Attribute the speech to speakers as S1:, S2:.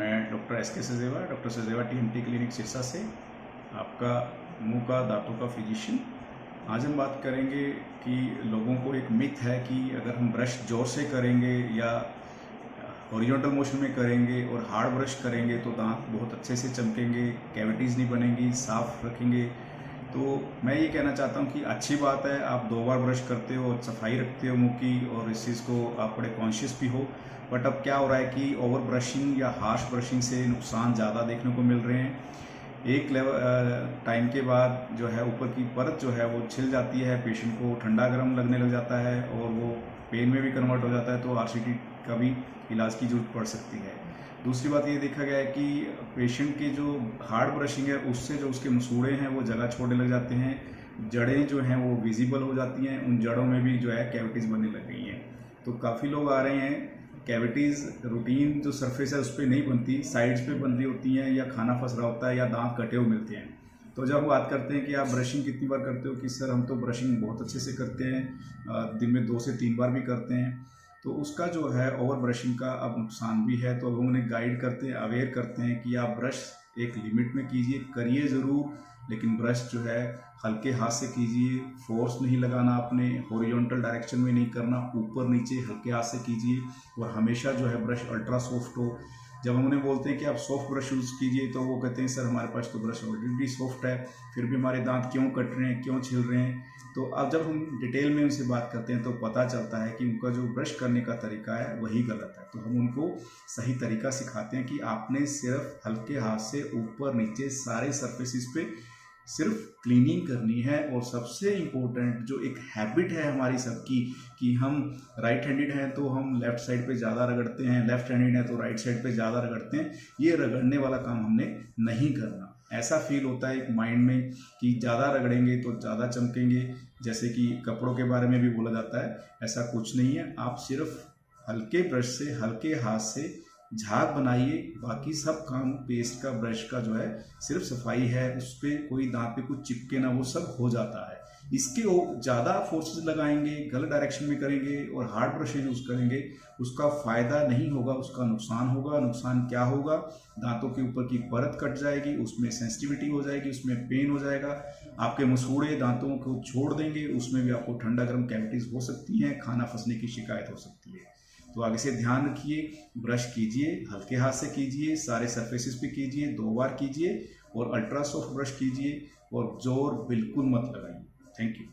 S1: मैं doctor S के Sachdeva, doctor Sachdeva TMT clinic Sirsa से आपका मुंह का दांतों का फिजिशियन। आज हम बात करेंगे कि लोगों को एक मिथ है कि अगर हम ब्रश जोर से करेंगे या हॉरिजॉन्टल मोशन में करेंगे और हार्ड ब्रश करेंगे तो दांत बहुत अच्छे से चमकेंगे, कैविटीज़ नहीं बनेंगी, साफ रखेंगे। तो मैं ये कहना चाहता हूँ कि अच्छी बात है, आप 2 बार ब्रश करते हो, सफाई रखते हो मुंह की और इस चीज़ को आप बड़े कॉन्शियस भी हो। बट अब क्या हो रहा है कि ओवर ब्रशिंग या हार्श ब्रशिंग से नुकसान ज़्यादा देखने को मिल रहे हैं। एक लेवल टाइम के बाद जो है ऊपर की परत जो है वो छिल जाती है, पेशेंट को ठंडा गर्म लगने लग जाता है और वो पेन में भी कन्वर्ट हो जाता है, तो आरसीटी का भी इलाज की जरूरत पड़ सकती है। दूसरी बात ये देखा गया है कि पेशेंट की जो हार्ड ब्रशिंग है उससे जो उसके मसूड़े हैं वो जगह छोड़ने लग जाते हैं, जड़ें जो हैं वो विजिबल हो जाती हैं, उन जड़ों में भी जो है कैविटीज़ बनने लग गई हैं। तो काफ़ी लोग आ रहे हैं, कैविटीज़ रूटीन जो सरफेस है उस पर नहीं बनती, साइड्स पे बन रही होती हैं, या खाना फंस रहा होता है या दांत कटे हुए मिलते हैं। तो जब हम बात करते हैं कि आप ब्रशिंग कितनी बार करते हो, कि सर हम तो ब्रशिंग बहुत अच्छे से करते हैं, दिन में 2 से 3 बार भी करते हैं, तो उसका जो है ओवर ब्रशिंग का अब नुकसान भी है। तो अब हम उन्हें गाइड करते हैं, अवेयर करते हैं कि आप ब्रश एक लिमिट में कीजिए, करिए ज़रूर, लेकिन ब्रश जो है हल्के हाथ से कीजिए, फोर्स नहीं लगाना, आपने हॉरिजॉन्टल डायरेक्शन में नहीं करना, ऊपर नीचे हल्के हाथ से कीजिए। और हमेशा जो है ब्रश अल्ट्रा सॉफ्ट हो। जब हम उन्हें बोलते हैं कि आप सॉफ्ट ब्रश यूज़ कीजिए तो वो कहते हैं सर हमारे पास तो ब्रश ऑलरेडी सॉफ्ट है, फिर भी हमारे दांत क्यों कट रहे हैं, क्यों छिल रहे हैं। तो अब जब हम डिटेल में उनसे बात करते हैं तो पता चलता है कि उनका जो ब्रश करने का तरीका है वही गलत है। तो हम उनको सही तरीका सिखाते हैं कि आपने सिर्फ हल्के हाथ से ऊपर नीचे सारे सरफेसिस पे सिर्फ क्लीनिंग करनी है। और सबसे इम्पोर्टेंट जो एक हैबिट है हमारी सबकी कि हम राइट हैंडेड हैं तो हम लेफ़्ट साइड पे ज़्यादा रगड़ते हैं, लेफ़्ट हैंडेड है तो राइट साइड पे ज़्यादा रगड़ते हैं, ये रगड़ने वाला काम हमने नहीं करना। ऐसा फील होता है एक माइंड में कि ज़्यादा रगड़ेंगे तो ज़्यादा चमकेंगे, जैसे कि कपड़ों के बारे में भी बोला जाता है, ऐसा कुछ नहीं है। आप सिर्फ हल्के ब्रश से, हल्के हाथ से झाग बनाइए, बाकी सब काम पेस्ट का, ब्रश का जो है सिर्फ सफाई है, उस पर कोई दांत पे कुछ चिपके ना, वो सब हो जाता है। इसके ज़्यादा फोर्सेस लगाएंगे, गलत डायरेक्शन में करेंगे और हार्ड ब्रश यूज़ करेंगे, उसका फ़ायदा नहीं होगा, उसका नुकसान होगा। नुकसान क्या होगा? दांतों के ऊपर की परत कट जाएगी, उसमें सेंसिटिविटी हो जाएगी, उसमें पेन हो जाएगा, आपके मसूड़े दांतों को छोड़ देंगे, उसमें भी आपको ठंडा गर्म कैविटीज़ हो सकती हैं, खाना फंसने की शिकायत हो सकती है। तो आगे से ध्यान रखिए, ब्रश कीजिए, हल्के हाथ से कीजिए, सारे सरफेसेस पे कीजिए, 2 बार कीजिए और अल्ट्रा सॉफ्ट ब्रश कीजिए और जोर बिल्कुल मत लगाइए। Thank you.